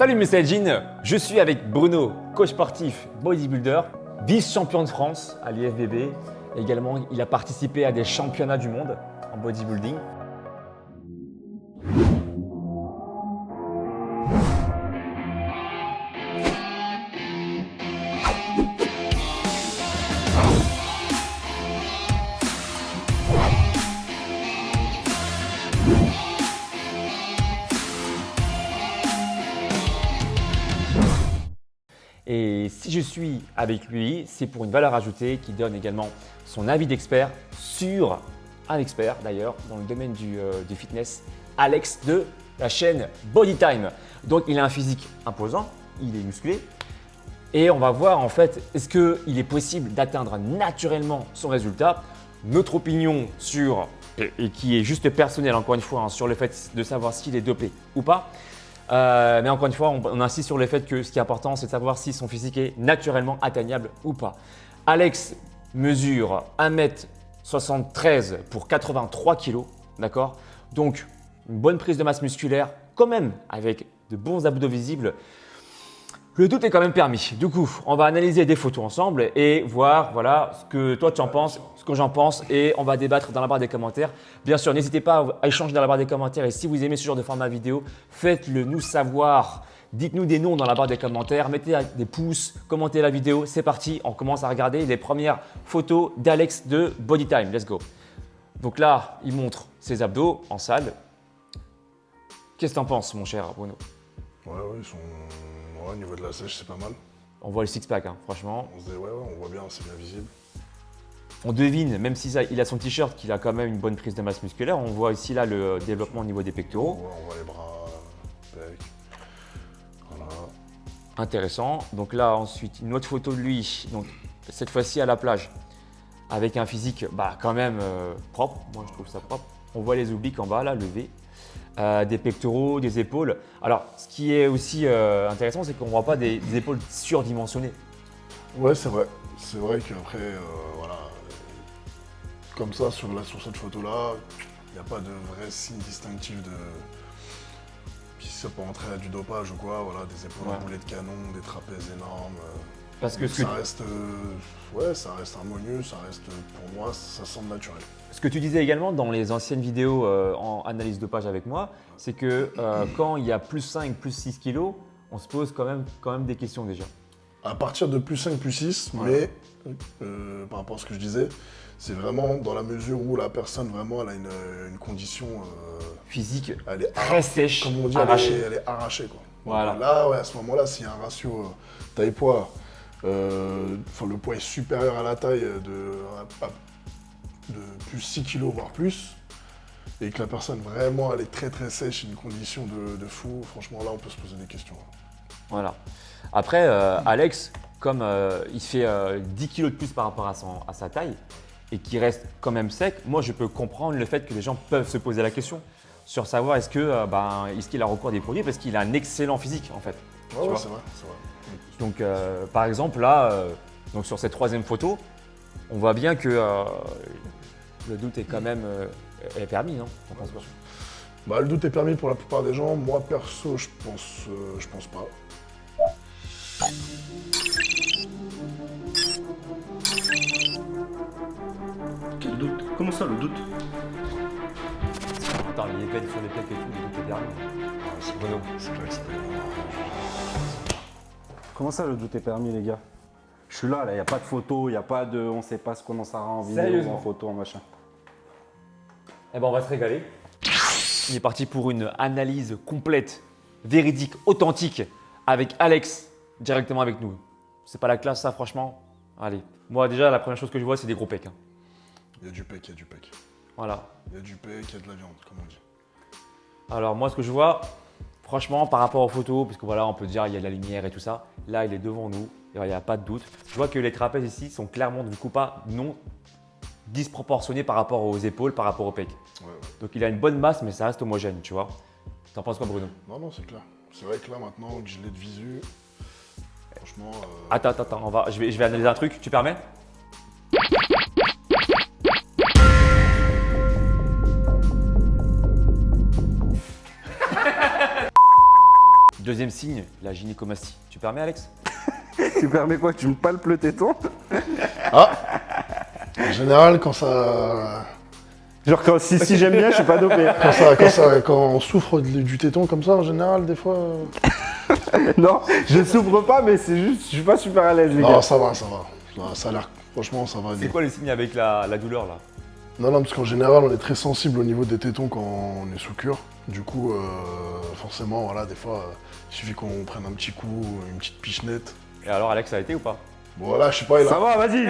Salut Mr. Jean, je suis avec Bruno, coach sportif, bodybuilder, vice-champion de France à l'IFBB. Également, il a participé à des championnats du monde en bodybuilding. Et si je suis avec lui, c'est pour une valeur ajoutée qui donne également son avis d'expert sur un expert d'ailleurs dans le domaine du fitness, Alex de la chaîne Bodytime. Donc il a un physique imposant, il est musclé et on va voir en fait est-ce qu'il est possible d'atteindre naturellement son résultat. Notre opinion sur, et qui est juste personnelle encore une fois, sur le fait de savoir s'il est dopé ou pas. Mais encore une fois, on insiste sur le fait que ce qui est important, c'est de savoir si son physique est naturellement atteignable ou pas. Alex mesure 1m73 pour 83 kg, d'accord? Donc, une bonne prise de masse musculaire, quand même, avec de bons abdos visibles. Le doute est quand même permis. Du coup, on va analyser des photos ensemble et voir voilà, ce que toi tu en penses, ce que j'en pense et on va débattre dans la barre des commentaires. Bien sûr, n'hésitez pas à échanger dans la barre des commentaires et si vous aimez ce genre de format vidéo, faites-le nous savoir. Dites-nous des noms dans la barre des commentaires, mettez des pouces, commentez la vidéo. C'est parti, on commence à regarder les premières photos d'Alex de Bodytime. Let's go. Donc là, il montre ses abdos en salle. Qu'est-ce que tu en penses, mon cher Bruno? Ouais, ils sont… Ouais, au niveau de la sèche, c'est pas mal. On voit le six-pack, hein, franchement. On se dit, ouais, on voit bien, c'est bien visible. On devine, même s'il a son t-shirt, qu'il a quand même une bonne prise de masse musculaire. On voit ici là le développement au niveau des pectoraux. On voit les bras, pecs. Voilà. Intéressant. Donc là, ensuite, une autre photo de lui. Donc cette fois-ci à la plage, avec un physique quand même propre. Moi, je trouve ça propre. On voit les obliques en bas là, levés. Des pectoraux, des épaules. Alors, ce qui est aussi intéressant, c'est qu'on ne voit pas des épaules surdimensionnées. Ouais, c'est vrai. C'est vrai qu'après, voilà, comme ça, sur cette photo-là, il n'y a pas de vrai signe distinctif de… Puis ça peut entrer à du dopage ou quoi, voilà, des épaules roulées de canon, des trapèzes énormes. Parce que ça reste, ça reste harmonieux, ça reste, pour moi, ça semble naturel. Ce que tu disais également dans les anciennes vidéos en analyse dopage avec moi, c'est que quand il y a plus 5, plus 6 kilos, on se pose quand même des questions déjà. À partir de plus 5, plus 6, mais par rapport à ce que je disais, c'est vraiment dans la mesure où la personne vraiment elle a une condition physique elle est très sèche, comme on dit, arrachée. elle est arrachée quoi. Voilà. Donc là, ouais, à ce moment-là, s'il y a un ratio taille-poids, le poids est supérieur à la taille de plus 6 kg voire plus, et que la personne vraiment elle est très très sèche, une condition de fou, franchement là on peut se poser des questions. Voilà. Après, Alex, comme il fait 10 kg de plus par rapport à sa taille et qu'il reste quand même sec, moi je peux comprendre le fait que les gens peuvent se poser la question sur savoir est-ce qu'il a recours à des produits parce qu'il a un excellent physique en fait. Ouais, c'est vrai. Donc par exemple là, donc sur cette troisième photo, on voit bien que le doute est quand même est permis, non? Le doute est permis pour la plupart des gens. Moi perso, je pense pas. Quel doute? Comment ça, le doute? Attends, les veines sur les plaques et tout, le doute est permis. C'est Bruno, c'est clair que c'est pas évident. Comment ça, le doute est permis, les gars? Je suis là, il n'y a pas de photo, il n'y a pas de… On sait pas ce qu'on en sera en vidéo, Sérieusement en photo, en machin. Eh ben, on va se régaler. Il est parti pour une analyse complète, véridique, authentique avec Alex directement avec nous. C'est pas la classe ça franchement? Allez, moi déjà la première chose que je vois c'est des gros pecs. Il y a du pec, Voilà. Il y a du pec, il y a de la viande, comme on dit. Alors moi ce que je vois, franchement par rapport aux photos, parce que voilà on peut dire il y a de la lumière et tout ça, là il est devant nous, il n'y a pas de doute. Je vois que les trapèzes ici sont clairement du coup pas non disproportionnés par rapport aux épaules, par rapport aux pecs. Ouais. Donc il a une bonne masse mais ça reste homogène, tu vois. T'en penses quoi Bruno? Non, c'est clair. C'est vrai que là maintenant que je l'ai de visu, franchement… Attends, je vais analyser un truc, tu permets? Deuxième signe, la gynécomastie. Tu permets, Alex? Tu permets quoi? Tu me palpes le téton? Ah En général, quand ça. Genre si j'aime bien, je suis pas dopé. Quand on souffre du téton comme ça, en général, des fois. Non, je souffre pas, mais c'est juste, je suis pas super à l'aise, les Non, gars. ça va. Ça a l'air. Franchement, ça va. C'est quoi les signes avec la douleur là? Non, parce qu'en général, on est très sensible au niveau des tétons quand on est sous cure. Du coup, forcément, voilà, des fois, il suffit qu'on prenne un petit coup, une petite pichenette. Et alors, Alex, ça a été ou pas? Bon, voilà, je sais pas, il a. Ça va, vas-y.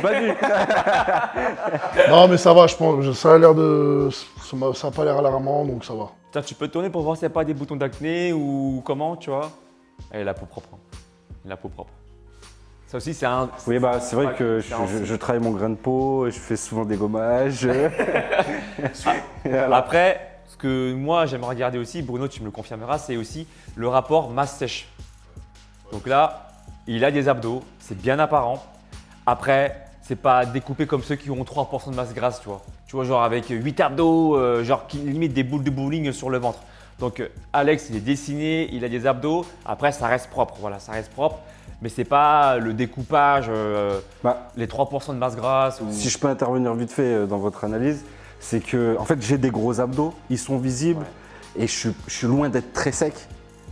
Non, mais ça va, je pense. Ça a l'air de. Ça a pas l'air alarmant, donc ça va. Tiens, tu peux te tourner pour voir s'il n'y a pas des boutons d'acné ou comment, tu vois? Et la peau propre. Hein. La peau propre. Ça aussi, c'est un. Oui, bah c'est vrai que c'est un signe. je travaille mon grain de peau, je fais souvent des gommages. Voilà. Après, ce que moi j'aime regarder aussi, Bruno, tu me le confirmeras, c'est aussi le rapport masse-sèche. Donc là, il a des abdos, c'est bien apparent. Après, c'est pas découpé comme ceux qui ont 3% de masse grasse, tu vois. Tu vois, genre avec 8 abdos, genre qui limite des boules de bowling sur le ventre. Donc Alex, il est dessiné, il a des abdos. Après, ça reste propre, voilà, ça reste propre. Mais c'est pas le découpage, les 3% de masse grasse. Ou... Si je peux intervenir vite fait dans votre analyse, c'est que en fait j'ai des gros abdos, ils sont visibles et je suis loin d'être très sec.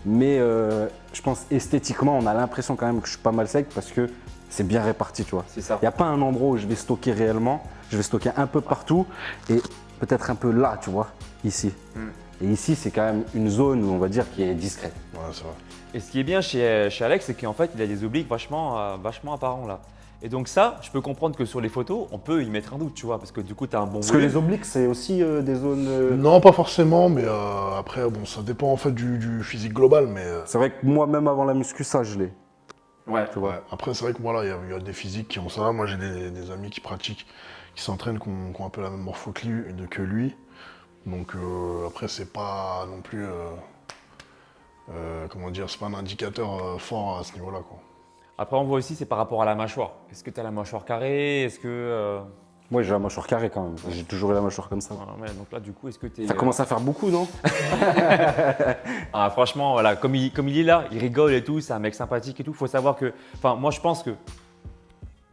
Mais je pense esthétiquement, on a l'impression quand même que je suis pas mal sec parce que c'est bien réparti, tu vois. C'est ça. Il n'y a pas un endroit où je vais stocker réellement, je vais stocker un peu partout et peut-être un peu là, tu vois, ici. Et ici, c'est quand même une zone où on va dire qui est discrète. Ouais, c'est vrai. Et ce qui est bien chez Alex, c'est qu'en fait, il a des obliques vachement apparents là. Et donc ça, je peux comprendre que sur les photos, on peut y mettre un doute, tu vois, parce que du coup, tu as un bon Parce que volume. les obliques, c'est aussi des zones. Non, pas forcément, mais après, bon, ça dépend en fait du physique global, mais. C'est vrai que moi, même avant la muscu, ça, je l'ai. Ouais. Tu vois. Ouais. Après, c'est vrai que moi, là, il y a des physiques qui ont ça. Moi, j'ai des amis qui pratiquent, qui s'entraînent, qui ont un peu la même morpho que lui. Donc, après, c'est pas non plus. Comment dire, c'est pas un indicateur fort à ce niveau-là, quoi. Après, on voit aussi, c'est par rapport à la mâchoire. Est-ce que tu as la mâchoire carrée? Est-ce que. Moi, j'ai la mâchoire carrée quand même. J'ai toujours eu la mâchoire comme ça. Voilà, ouais, donc là, du coup, est-ce que tu es. Ça commence à faire beaucoup, non? Ah, franchement, voilà, comme il est là, il rigole et tout, c'est un mec sympathique et tout. Il faut savoir que. Enfin, moi, je pense que.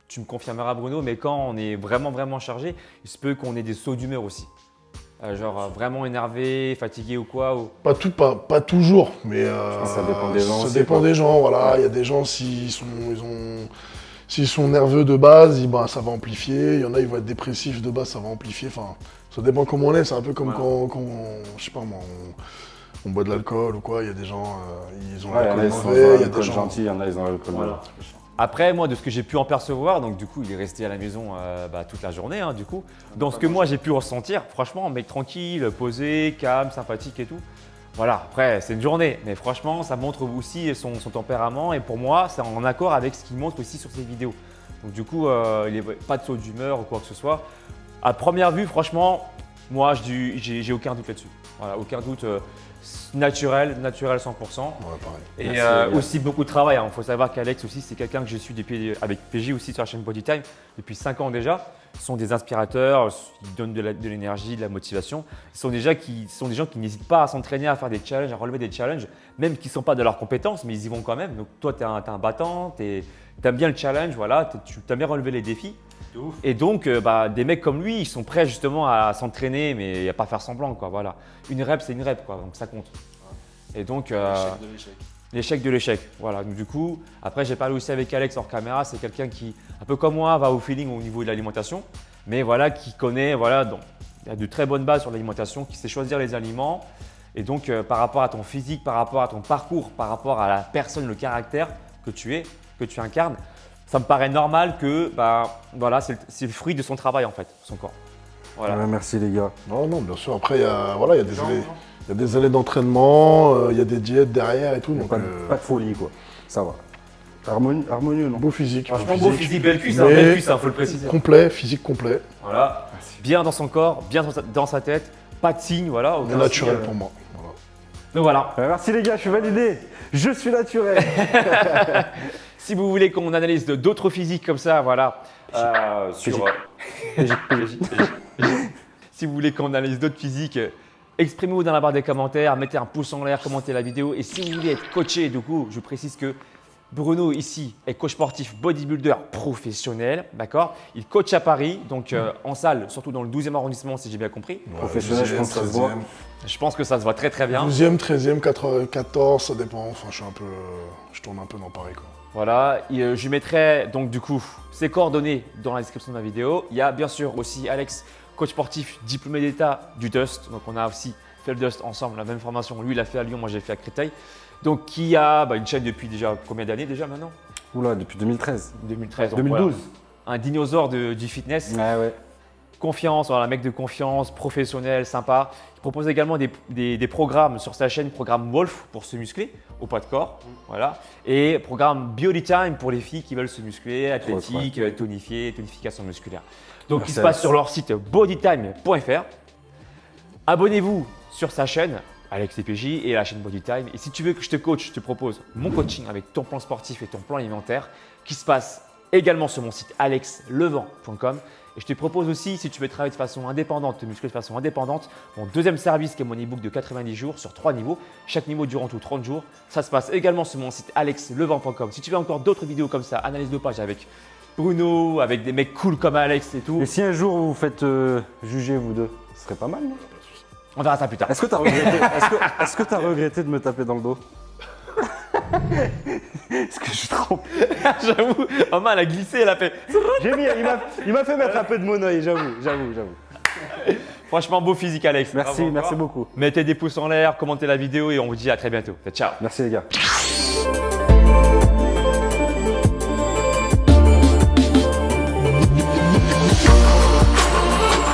Tu me confirmeras, Bruno, mais quand on est vraiment chargé, il se peut qu'on ait des sauts d'humeur aussi. Genre vraiment énervé, fatigué ou quoi. Ou... Pas toujours, mais Ça dépend des gens ça aussi, dépend quoi. des gens, voilà. Il y a des gens, s'ils sont nerveux de base, ça va amplifier. Il y en a, ils vont être dépressifs de base, ça va amplifier. Enfin, ça dépend comment on est. C'est un peu comme Voilà. quand je sais pas moi, on boit de l'alcool ou quoi. Il y a des gens, ils ont Ouais, il y en a, l'alcool ils sont mauvais. Il y a des l'alcool gens. gentil, il y en a, ils ont l'alcool Voilà. mauvais. Après, moi, de ce que j'ai pu en percevoir, donc du coup, il est resté à la maison toute la journée, hein, du coup. Dans ce que moi, j'ai pu ressentir, franchement, mec tranquille, posé, calme, sympathique et tout. Voilà, après, c'est une journée, mais franchement, ça montre aussi son tempérament et pour moi, c'est en accord avec ce qu'il montre aussi sur ses vidéos. Donc du coup, il n'y a pas de saut d'humeur ou quoi que ce soit. À première vue, franchement, moi, j'ai aucun doute là-dessus. Voilà, aucun doute. Naturel 100%. Ouais, pareil. Et Merci, les gars. aussi beaucoup de travail. Il faut savoir qu'Alex aussi, c'est quelqu'un que je suis depuis, avec PJ aussi sur la chaîne Bodytime depuis 5 ans déjà. Ce sont des inspirateurs, ils donnent de l'énergie, de la motivation. Ce sont des gens qui n'hésitent pas à s'entraîner, à faire des challenges, à relever des challenges, même qui ne sont pas de leurs compétences, mais ils y vont quand même. Donc toi, tu es un battant, tu aimes bien le challenge, voilà, tu aimes bien relever les défis. Et donc, des mecs comme lui, ils sont prêts justement à s'entraîner, mais à pas faire semblant, quoi. Voilà. Une rep, c'est une rep, quoi. Donc ça compte. Et donc, l'échec de l'échec. Voilà. Donc du coup, après, j'ai parlé aussi avec Alex hors caméra. C'est quelqu'un qui, un peu comme moi, va au feeling au niveau de l'alimentation, mais voilà, qui connaît, voilà, donc, il a de très bonnes bases sur l'alimentation, qui sait choisir les aliments. Et donc, par rapport à ton physique, par rapport à ton parcours, par rapport à la personne, le caractère que tu es, que tu incarnes, ça me paraît normal que, voilà, c'est le fruit de son travail en fait, son corps. Voilà. Ouais, merci les gars. Non, bien sûr. Après, il y a des années d'entraînement, il y a des diètes derrière et tout. Donc, Pas de folie, quoi. Ça va. Harmonieux, non? beau physique. Franchement, beau physique, belle cuisse, Mais- belle cuisse, faut le préciser. Complet, physique complet. Voilà. Bien dans son corps, bien dans sa tête, pas de signe, voilà. Mais aucun naturel signe, pour moi. Voilà. Donc voilà. Merci les gars, je suis validé. Je suis naturel. Si vous voulez qu'on analyse d'autres physiques comme ça, voilà. Si vous voulez qu'on analyse d'autres physiques Exprimez-vous dans la barre des commentaires, mettez un pouce en l'air, commentez la vidéo. Et si vous voulez être coaché, du coup, je précise que Bruno ici est coach sportif bodybuilder professionnel, d'accord? Il coach à Paris, donc en salle, surtout dans le 12e arrondissement si j'ai bien compris. Professionnel, je pense que ça se voit. Je pense que ça se voit très très bien. 12e, 13e, 14, ça dépend. Enfin, je tourne un peu dans Paris, quoi. Voilà, et, je mettrai donc du coup ses coordonnées dans la description de ma vidéo. Il y a bien sûr aussi Alex, coach sportif diplômé d'État du Dust. Donc on a aussi fait le Dust ensemble, la même formation. Lui, il a fait à Lyon, moi j'ai fait à Créteil. Donc qui a une chaîne depuis déjà combien d'années déjà maintenant? Oula, depuis 2013. 2013. donc 2012. voilà. Un dinosaure du fitness. Ouais. Confiance, voilà, un mec de confiance, professionnel, sympa. Il propose également des programmes sur sa chaîne, programme Wolf pour se muscler au poids de corps, voilà. Et programme Body Time pour les filles qui veulent se muscler, athlétique, tonification musculaire. Donc Merci il se passe Alex. sur leur site bodytime.fr. Abonnez-vous sur sa chaîne, Alex CPJ, et la chaîne Body Time. Et si tu veux que je te coach, je te propose mon coaching avec ton plan sportif et ton plan alimentaire qui se passe également sur mon site alexlevent.com. Et je te propose aussi, si tu veux travailler de façon indépendante, te muscler de façon indépendante, mon deuxième service qui est mon e-book de 90 jours sur 3 niveaux, chaque niveau durant tout 30 jours. Ça se passe également sur mon site alexlevent.com. Si tu veux encore d'autres vidéos comme ça, analyse de page avec Bruno, avec des mecs cool comme Alex et tout, Et si un jour vous vous faites juger vous deux, ce serait pas mal, non? on verra ça plus tard. Est-ce que t'as regretté, est-ce que t'as regretté de me taper dans le dos? Est-ce que je suis trop... J'avoue, Omar elle a glissé, elle a fait. il m'a fait mettre un peu de mon oeil, j'avoue. Franchement, beau physique Alex. Merci, Bravo merci encore. beaucoup. Mettez des pouces en l'air, commentez la vidéo et on vous dit à très bientôt. Ciao. Merci les gars.